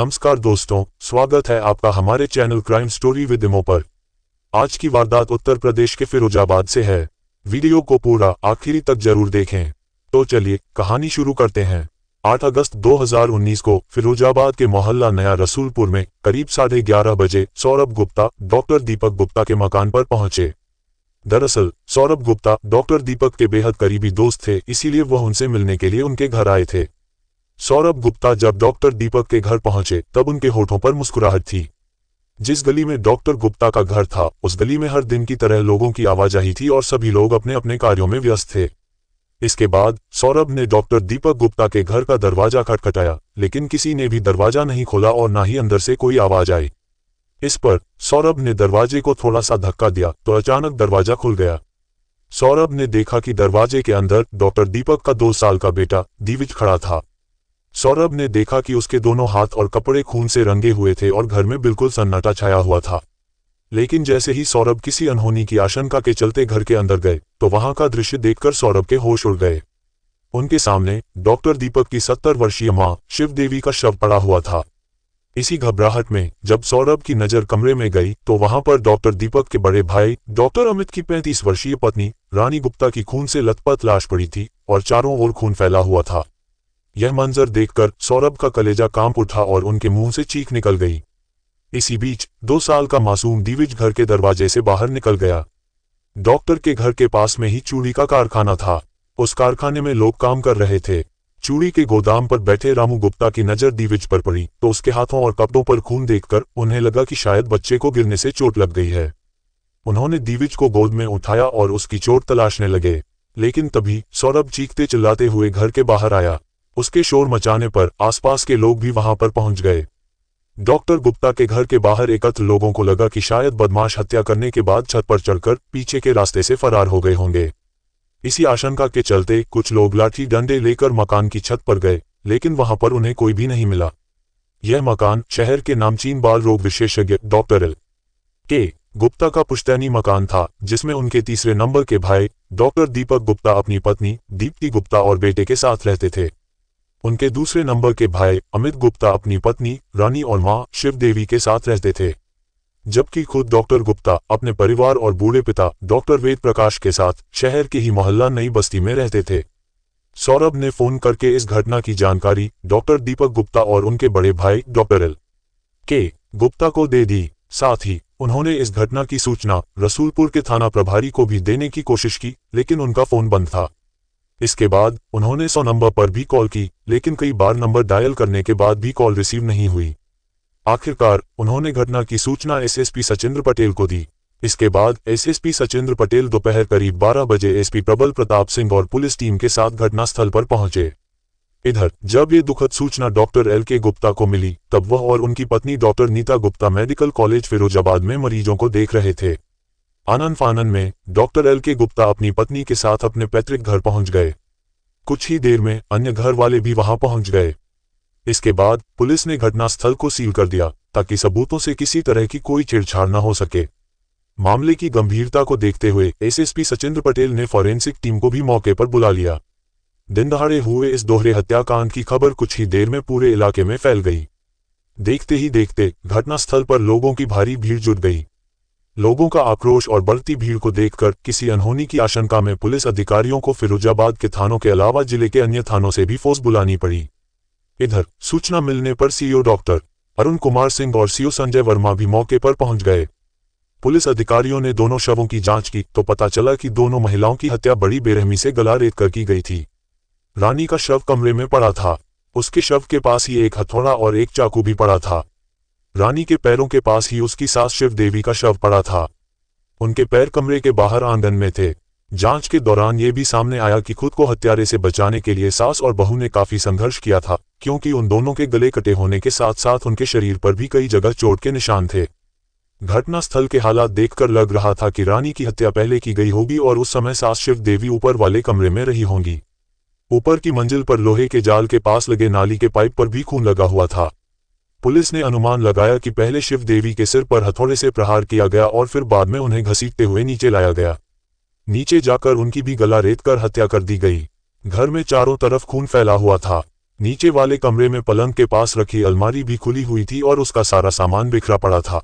नमस्कार दोस्तों, स्वागत है आपका हमारे चैनल क्राइम स्टोरी विद इमो पर। आज की वारदात उत्तर प्रदेश के फिरोजाबाद से है। वीडियो को पूरा आखिरी तक जरूर देखें। तो चलिए कहानी शुरू करते हैं। 8 अगस्त 2019 को फिरोजाबाद के मोहल्ला नया रसूलपुर में करीब 11:30 बजे सौरभ गुप्ता डॉक्टर दीपक गुप्ता के मकान पर पहुंचे। दरअसल सौरभ गुप्ता डॉक्टर दीपक के बेहद करीबी दोस्त थे, इसीलिए वह उनसे मिलने के लिए उनके घर आए थे। सौरभ गुप्ता जब डॉक्टर दीपक के घर पहुंचे तब उनके होठों पर मुस्कुराहट थी। जिस गली में डॉक्टर गुप्ता का घर था उस गली में हर दिन की तरह लोगों की आवाजाही थी और सभी लोग अपने अपने कार्यों में व्यस्त थे। इसके बाद सौरभ ने डॉक्टर दीपक गुप्ता के घर का दरवाजा खटखटाया, लेकिन किसी ने भी दरवाजा नहीं खोला और न ही अंदर से कोई आवाज आई। इस पर सौरभ ने दरवाजे को थोड़ा सा धक्का दिया तो अचानक दरवाजा खुल गया। सौरभ ने देखा कि दरवाजे के अंदर डॉक्टर दीपक का 2 साल का बेटा दिविज खड़ा था। सौरभ ने देखा कि उसके दोनों हाथ और कपड़े खून से रंगे हुए थे और घर में बिल्कुल सन्नाटा छाया हुआ था। लेकिन जैसे ही सौरभ किसी अनहोनी की आशंका के चलते घर के अंदर गए तो वहां का दृश्य देखकर सौरभ के होश उड़ गए। उनके सामने डॉक्टर दीपक की 70 वर्षीय मां शिवदेवी का शव पड़ा हुआ था। इसी घबराहट में जब सौरभ की नजर कमरे में गई तो वहां पर डॉक्टर दीपक के बड़े भाई डॉक्टर अमित की 35 वर्षीय पत्नी रानी गुप्ता की खून से लथपथ लाश पड़ी थी और चारों ओर खून फैला हुआ था। यह मंजर देखकर सौरभ का कलेजा कांप उठा और उनके मुंह से चीख निकल गई। इसी बीच 2 साल का मासूम दिविज घर के दरवाजे से बाहर निकल गया। डॉक्टर के घर के पास में ही चूड़ी का कारखाना था। उस कारखाने में लोग काम कर रहे थे। चूड़ी के गोदाम पर बैठे रामू गुप्ता की नजर दिविज पर पड़ी तो उसके हाथों और कपड़ों पर खून देखकर उन्हें लगा कि शायद बच्चे को गिरने से चोट लग गई है। उन्होंने दिविज को गोद में उठाया और उसकी चोट तलाशने लगे, लेकिन तभी सौरभ चीखते चिल्लाते हुए घर के बाहर आया। उसके शोर मचाने पर आसपास के लोग भी वहां पर पहुंच गए। डॉक्टर गुप्ता के घर के बाहर एकत्र लोगों को लगा कि शायद बदमाश हत्या करने के बाद छत पर चढ़कर पीछे के रास्ते से फरार हो गए होंगे। इसी आशंका के चलते कुछ लोग लाठी डंडे लेकर मकान की छत पर गए, लेकिन वहां पर उन्हें कोई भी नहीं मिला। यह मकान शहर के नामचीन बाल रोग विशेषज्ञ डॉक्टर एल.के. गुप्ता का पुश्तैनी मकान था, जिसमें उनके तीसरे नंबर के भाई डॉक्टर दीपक गुप्ता अपनी पत्नी दीप्ति गुप्ता और बेटे के साथ रहते थे। उनके दूसरे नंबर के भाई अमित गुप्ता अपनी पत्नी रानी और मां शिवदेवी के साथ रहते थे, जबकि खुद डॉक्टर गुप्ता अपने परिवार और बूढ़े पिता डॉक्टर वेद प्रकाश के साथ शहर के ही मोहल्ला नई बस्ती में रहते थे। सौरभ ने फोन करके इस घटना की जानकारी डॉक्टर दीपक गुप्ता और उनके बड़े भाई डॉक्टर एल.के. गुप्ता को दे दी। साथ ही उन्होंने इस घटना की सूचना रसूलपुर के थाना प्रभारी को भी देने की कोशिश की, लेकिन उनका फोन बंद था। इसके बाद उन्होंने 100 नंबर पर भी कॉल की, लेकिन कई बार नंबर डायल करने के बाद भी कॉल रिसीव नहीं हुई। आखिरकार उन्होंने घटना की सूचना एसएसपी सचिंद्र पटेल को दी। इसके बाद एसएसपी सचिंद्र पटेल दोपहर करीब 12 बजे एसपी प्रबल प्रताप सिंह और पुलिस टीम के साथ घटनास्थल पर पहुंचे। इधर जब ये दुखद सूचना डॉक्टर एल.के. गुप्ता को मिली तब वह और उनकी पत्नी doctor Neeta Gupta medical college Firozabad में मरीजों को देख रहे थे। आनन फानन में डॉक्टर एल.के. गुप्ता अपनी पत्नी के साथ अपने पैतृक घर पहुंच गए। कुछ ही देर में अन्य घर वाले भी वहां पहुंच गए। इसके बाद पुलिस ने घटनास्थल को सील कर दिया ताकि सबूतों से किसी तरह की कोई छेड़छाड़ न हो सके। मामले की गंभीरता को देखते हुए एसएसपी सचिंद्र पटेल ने फॉरेंसिक टीम को भी मौके पर बुला लिया। दिन दहाड़े हुए इस दोहरे हत्याकांड की खबर कुछ ही देर में पूरे इलाके में फैल गई। देखते ही देखते घटनास्थल पर लोगों की भारी भीड़ जुट गई। लोगों का आक्रोश और बढ़ती भीड़ को देखकर किसी अनहोनी की आशंका में पुलिस अधिकारियों को फिरोजाबाद के थानों के अलावा जिले के अन्य थानों से भी फोर्स बुलानी पड़ी। इधर सूचना मिलने पर सीओ डॉक्टर अरुण कुमार सिंह और सीओ संजय वर्मा भी मौके पर पहुंच गए। पुलिस अधिकारियों ने दोनों शवों की जांच की तो पता चला कि दोनों महिलाओं की हत्या बड़ी बेरहमी से गला रेत कर की गई थी। रानी का शव कमरे में पड़ा था। उसके शव के पास ही एक हथौड़ा और एक चाकू भी पड़ा था। रानी के पैरों के पास ही उसकी सास शिवदेवी का शव पड़ा था। उनके पैर कमरे के बाहर आंगन में थे। जांच के दौरान ये भी सामने आया कि खुद को हत्यारे से बचाने के लिए सास और बहू ने काफी संघर्ष किया था, क्योंकि उन दोनों के गले कटे होने के साथ साथ उनके शरीर पर भी कई जगह चोट के निशान थे। घटनास्थल के हालात देखकर लग रहा था कि रानी की हत्या पहले की गई होगी और उस समय सास शिवदेवी ऊपर वाले कमरे में रही होंगी। ऊपर की मंजिल पर लोहे के जाल के पास लगे नाली के पाइप पर भी खून लगा हुआ था। पुलिस ने अनुमान लगाया कि पहले शिवदेवी के सिर पर हथौड़े से प्रहार किया गया और फिर बाद में उन्हें घसीटते हुए नीचे लाया गया। नीचे जाकर उनकी भी गला रेत कर हत्या कर दी गई। घर में चारों तरफ खून फैला हुआ था। नीचे वाले कमरे में पलंग के पास रखी अलमारी भी खुली हुई थी और उसका सारा सामान बिखरा पड़ा था।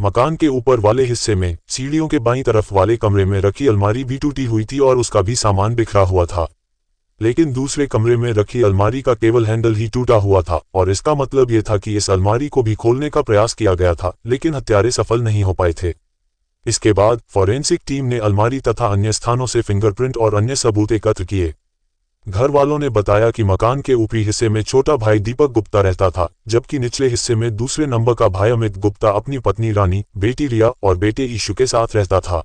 मकान के ऊपर वाले हिस्से में सीढ़ियों के बाईं तरफ वाले कमरे में रखी अलमारी भी टूटी हुई थी और उसका भी सामान बिखरा हुआ था। लेकिन दूसरे कमरे में रखी अलमारी का केवल हैंडल ही टूटा हुआ था और इसका मतलब यह था कि इस अलमारी को भी खोलने का प्रयास किया गया था, लेकिन हत्यारे सफल नहीं हो पाए थे। इसके बाद फॉरेंसिक टीम ने अलमारी तथा अन्य स्थानों से फिंगरप्रिंट और अन्य सबूत एकत्र किए। घर वालों ने बताया कि मकान के ऊपरी हिस्से में छोटा भाई दीपक गुप्ता रहता था, जबकि निचले हिस्से में दूसरे नंबर का भाई अमित गुप्ता अपनी पत्नी रानी, बेटी रिया और बेटे ईशु के साथ रहता था।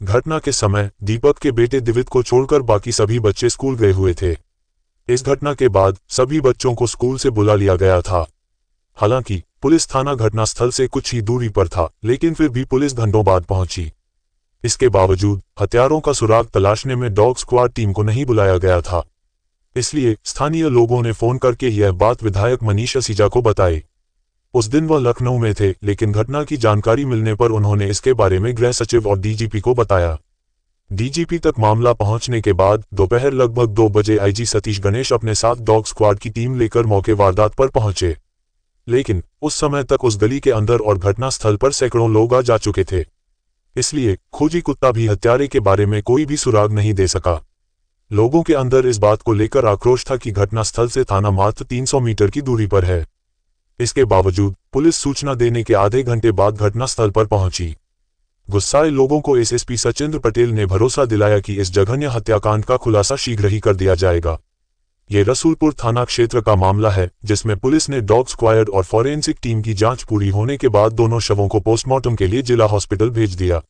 घटना के समय दीपक के बेटे दिवित को छोड़कर बाकी सभी बच्चे स्कूल गए हुए थे। इस घटना के बाद सभी बच्चों को स्कूल से बुला लिया गया था। हालांकि पुलिस थाना घटनास्थल से कुछ ही दूरी पर था, लेकिन फिर भी पुलिस घंटों बाद पहुंची। इसके बावजूद हत्यारों का सुराग तलाशने में डॉग स्क्वाड टीम को नहीं बुलाया गया था। इसलिए स्थानीय लोगों ने फोन करके यह बात विधायक मनीष असीजा को बताई। उस दिन वह लखनऊ में थे, लेकिन घटना की जानकारी मिलने पर उन्होंने इसके बारे में गृह सचिव और डीजीपी को बताया। डीजीपी तक मामला पहुंचने के बाद दोपहर लगभग 2 बजे आईजी सतीश गणेश अपने साथ डॉग स्क्वाड की टीम लेकर मौके वारदात पर पहुंचे, लेकिन उस समय तक उस गली के अंदर और घटनास्थल पर सैकड़ों लोग आ जा चुके थे। इसलिए खोजी कुत्ता भी हत्यारे के बारे में कोई भी सुराग नहीं दे सका। लोगों के अंदर इस बात को लेकर आक्रोश था कि घटनास्थल से थाना मात्र 300 मीटर की दूरी पर है। इसके बावजूद पुलिस सूचना देने के आधे घंटे बाद घटनास्थल पर पहुंची। गुस्साए लोगों को एसएसपी सचिंद्र पटेल ने भरोसा दिलाया कि इस जघन्य हत्याकांड का खुलासा शीघ्र ही कर दिया जाएगा। ये रसूलपुर थाना क्षेत्र का मामला है, जिसमें पुलिस ने डॉग स्क्वाड और फॉरेंसिक टीम की जांच पूरी होने के बाद दोनों शवों को पोस्टमार्टम के लिए जिला हॉस्पिटल भेज दिया।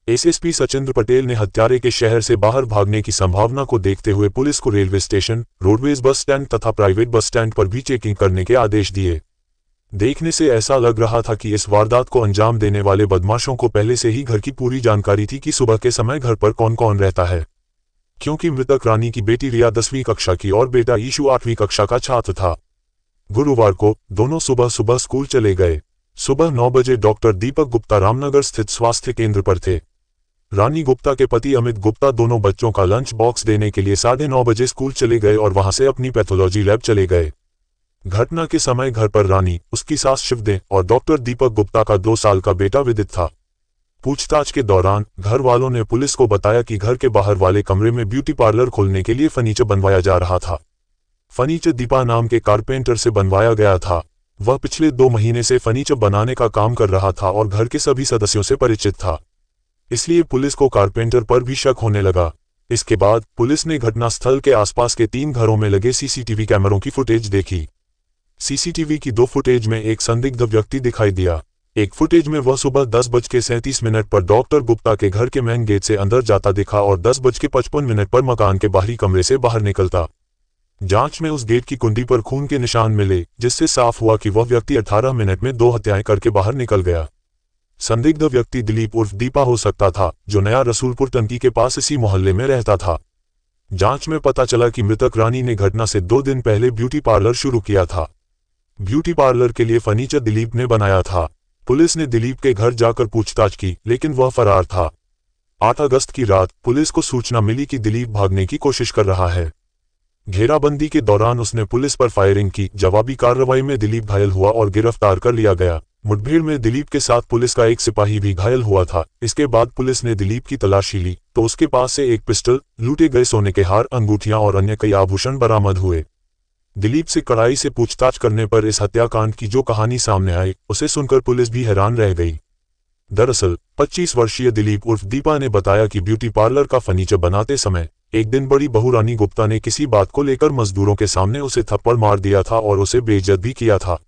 एसएसपी सचिंद्र पटेल ने हत्यारे के शहर से बाहर भागने की संभावना को देखते हुए पुलिस को railway station, roadways bus stand तथा प्राइवेट बस स्टैंड पर भी चेकिंग करने के आदेश दिए। देखने से ऐसा लग रहा था कि इस वारदात को अंजाम देने वाले बदमाशों को पहले से ही घर की पूरी जानकारी थी कि सुबह के समय घर पर कौन कौन रहता है, क्योंकि मृतक रानी की बेटी रिया 10वीं कक्षा की और बेटा ईशु 8वीं कक्षा का छात्र था। गुरुवार को दोनों सुबह सुबह स्कूल चले गए। सुबह 9 बजे डॉक्टर दीपक गुप्ता रामनगर स्थित स्वास्थ्य केंद्र पर थे। रानी गुप्ता के पति अमित गुप्ता दोनों बच्चों का लंच बॉक्स देने के लिए 9:30 बजे स्कूल चले गए और वहां से अपनी पैथोलॉजी लैब चले गए। घटना के समय घर पर रानी, उसकी सास शिवदे और डॉक्टर दीपक गुप्ता का 2 साल का बेटा विदित था। पूछताछ के दौरान घर वालों ने पुलिस को बताया कि घर के बाहर वाले कमरे में ब्यूटी पार्लर खोलने के लिए फर्नीचर बनवाया जा रहा था। फर्नीचर दीपा नाम के कारपेंटर से बनवाया गया था। वह पिछले 2 महीने से फर्नीचर बनाने का काम कर रहा था और घर के सभी सदस्यों से परिचित था, इसलिए पुलिस को कारपेंटर पर भी शक होने लगा। इसके बाद पुलिस ने घटनास्थल के आसपास के 3 घरों में लगे सीसीटीवी कैमरों की फुटेज देखी। सीसीटीवी की 2 फुटेज में एक संदिग्ध व्यक्ति दिखाई दिया। एक फुटेज में वह सुबह 10:37 पर डॉक्टर गुप्ता के घर के मेन गेट से अंदर जाता दिखा और 10:55 पर मकान के बाहरी कमरे से बाहर निकलता। जांच में उस गेट की कुंडी पर खून के निशान मिले, जिससे साफ हुआ कि वह व्यक्ति 18 मिनट में 2 हत्याएं करके बाहर निकल गया। संदिग्ध व्यक्ति दिलीप उर्फ दीपा हो सकता था, जो नया रसूलपुर टंकी के पास इसी मोहल्ले में रहता था। जांच में पता चला कि मृतक रानी ने घटना से 2 दिन पहले ब्यूटी पार्लर शुरू किया था। ब्यूटी पार्लर के लिए फर्नीचर दिलीप ने बनाया था। पुलिस ने दिलीप के घर जाकर पूछताछ की, लेकिन वह फरार था। 8 अगस्त की रात पुलिस को सूचना मिली कि दिलीप भागने की कोशिश कर रहा है। घेराबंदी के दौरान उसने पुलिस पर फायरिंग की। जवाबी कार्रवाई में दिलीप घायल हुआ और गिरफ्तार कर लिया गया। मुठभेड़ में दिलीप के साथ पुलिस का एक सिपाही भी घायल हुआ था। इसके बाद पुलिस ने दिलीप की तलाशी ली तो उसके पास से एक पिस्टल, लूटे गए सोने के हार, अंगूठियां और अन्य कई आभूषण बरामद हुए। दिलीप से कड़ाई से पूछताछ करने पर इस हत्याकांड की जो कहानी सामने आई, उसे सुनकर पुलिस भी हैरान रह गई। दरअसल 25 वर्षीय दिलीप उर्फ दीपा ने बताया कि ब्यूटी पार्लर का फर्नीचर बनाते समय एक दिन बड़ी बहू रानी गुप्ता ने किसी बात को लेकर मजदूरों के सामने उसे थप्पड़ मार दिया था और उसे बेइज्जत भी किया था।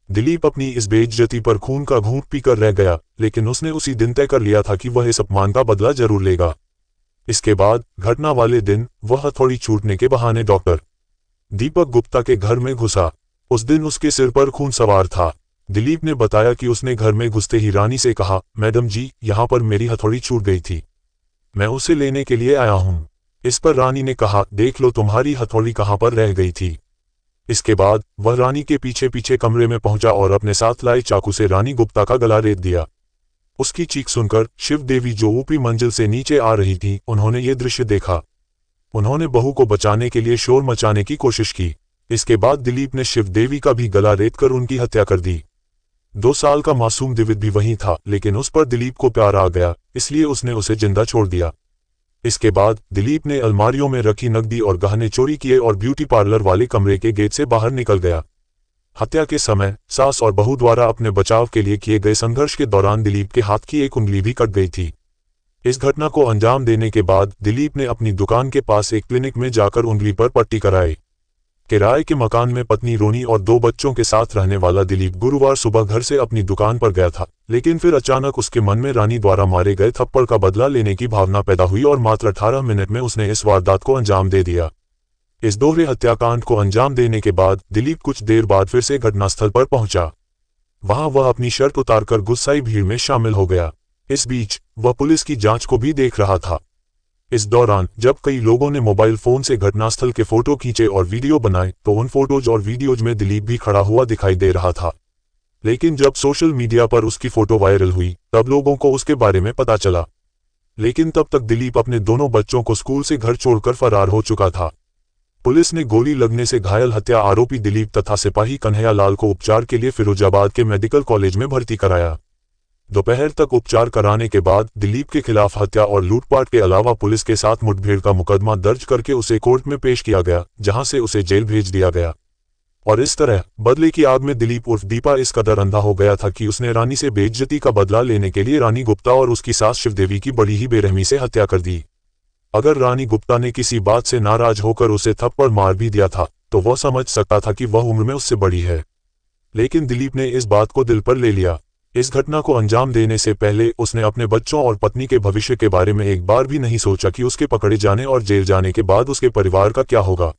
दिलीप अपनी इस बेइज्जती पर खून का घूंट पीकर रह गया, लेकिन उसने उसी दिन तय कर लिया था कि वह इस अपमान का बदला जरूर लेगा। इसके बाद घटना वाले दिन वह हथौड़ी छूटने के बहाने डॉक्टर दीपक गुप्ता के घर में घुसा। उस दिन उसके सिर पर खून सवार था। दिलीप ने बताया कि उसने घर में घुसते ही रानी से कहा, मैडम जी, यहाँ पर मेरी हथौड़ी छूट गई थी, मैं उसे लेने के लिए आया हूँ। इस पर रानी ने कहा, देख लो तुम्हारी हथौड़ी कहाँ पर रह गई थी। इसके बाद वह रानी के पीछे पीछे कमरे में पहुंचा और अपने साथ लाए चाकू से रानी गुप्ता का गला रेत दिया। उसकी चीख सुनकर शिव देवी, जो ऊपरी मंजिल से नीचे आ रही थी, उन्होंने ये दृश्य देखा। उन्होंने बहू को बचाने के लिए शोर मचाने की कोशिश की। इसके बाद दिलीप ने शिव देवी का भी गला रेतकर उनकी हत्या कर दी। 2 साल का मासूम दिविद भी वहीं था, लेकिन उस पर दिलीप को प्यार आ गया, इसलिए उसने उसे जिंदा छोड़ दिया। इसके बाद दिलीप ने अलमारियों में रखी नकदी और गहने चोरी किए और ब्यूटी पार्लर वाले कमरे के गेट से बाहर निकल गया। हत्या के समय सास और बहू द्वारा अपने बचाव के लिए किए गए संघर्ष के दौरान दिलीप के हाथ की एक उंगली भी कट गई थी। इस घटना को अंजाम देने के बाद दिलीप ने अपनी दुकान के पास एक क्लिनिक में जाकर उंगली पर पट्टी कराई। किराए के मकान में पत्नी रोनी और 2 बच्चों के साथ रहने वाला दिलीप गुरुवार सुबह घर से अपनी दुकान पर गया था, लेकिन फिर अचानक उसके मन में रानी द्वारा मारे गए थप्पड़ का बदला लेने की भावना पैदा हुई और मात्र 18 मिनट में उसने इस वारदात को अंजाम दे दिया। इस दोहरे हत्याकांड को अंजाम देने के बाद दिलीप कुछ देर बाद फिर से घटनास्थल पर पहुंचा। वहां वह अपनी शर्ट उतारकर गुस्साई भीड़ में शामिल हो गया। इस बीच वह पुलिस की जांच को भी देख रहा था। इस दौरान जब कई लोगों ने मोबाइल फोन से घटनास्थल के फोटो खींचे और वीडियो बनाए, तो उन फोटोज और वीडियोज में दिलीप भी खड़ा हुआ दिखाई दे रहा था। लेकिन जब सोशल मीडिया पर उसकी फोटो वायरल हुई, तब लोगों को उसके बारे में पता चला। लेकिन तब तक दिलीप अपने दोनों बच्चों को स्कूल से घर छोड़कर फरार हो चुका था। पुलिस ने गोली लगने से घायल हत्या आरोपी दिलीप तथा सिपाही कन्हैया लाल को उपचार के लिए फिरोजाबाद के मेडिकल कॉलेज में भर्ती कराया। दोपहर तक उपचार कराने के बाद दिलीप के खिलाफ हत्या और लूटपाट के अलावा पुलिस के साथ मुठभेड़ का मुकदमा दर्ज करके उसे कोर्ट में पेश किया गया, जहां से उसे जेल भेज दिया गया। और इस तरह बदले की आग में दिलीप उर्फ दीपा इस कदर अंधा हो गया था कि उसने रानी से बेइज्जती का बदला लेने के लिए रानी गुप्ता और उसकी सास शिवदेवी की बड़ी ही बेरहमी से हत्या कर दी। अगर रानी गुप्ता ने किसी बात से नाराज होकर उसे थप्पड़ मार भी दिया था, तो वह समझ सकता था कि वह उम्र में उससे बड़ी है। लेकिन दिलीप ने इस बात को दिल पर ले लिया। इस घटना को अंजाम देने से पहले उसने अपने बच्चों और पत्नी के भविष्य के बारे में एक बार भी नहीं सोचा कि उसके पकड़े जाने और जेल जाने के बाद उसके परिवार का क्या होगा।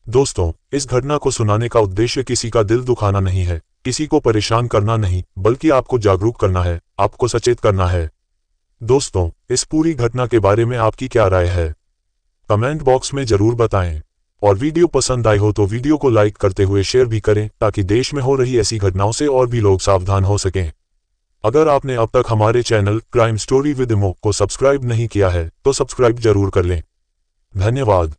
दोस्तों, इस घटना को सुनाने का उद्देश्य किसी का दिल दुखाना नहीं है, किसी को परेशान करना नहीं, बल्कि आपको जागरूक करना है, आपको सचेत करना है। दोस्तों, इस पूरी घटना के बारे में आपकी क्या राय है? कमेंट बॉक्स में जरूर बताएं। और वीडियो पसंद आई हो तो वीडियो को लाइक करते हुए शेयर भी करें, ताकि देश में हो रही ऐसी घटनाओं से और भी लोग सावधान हो सकें। अगर आपने अब तक हमारे चैनल क्राइम स्टोरी विद इमो को सब्सक्राइब नहीं किया है, तो सब्सक्राइब जरूर कर लें। धन्यवाद।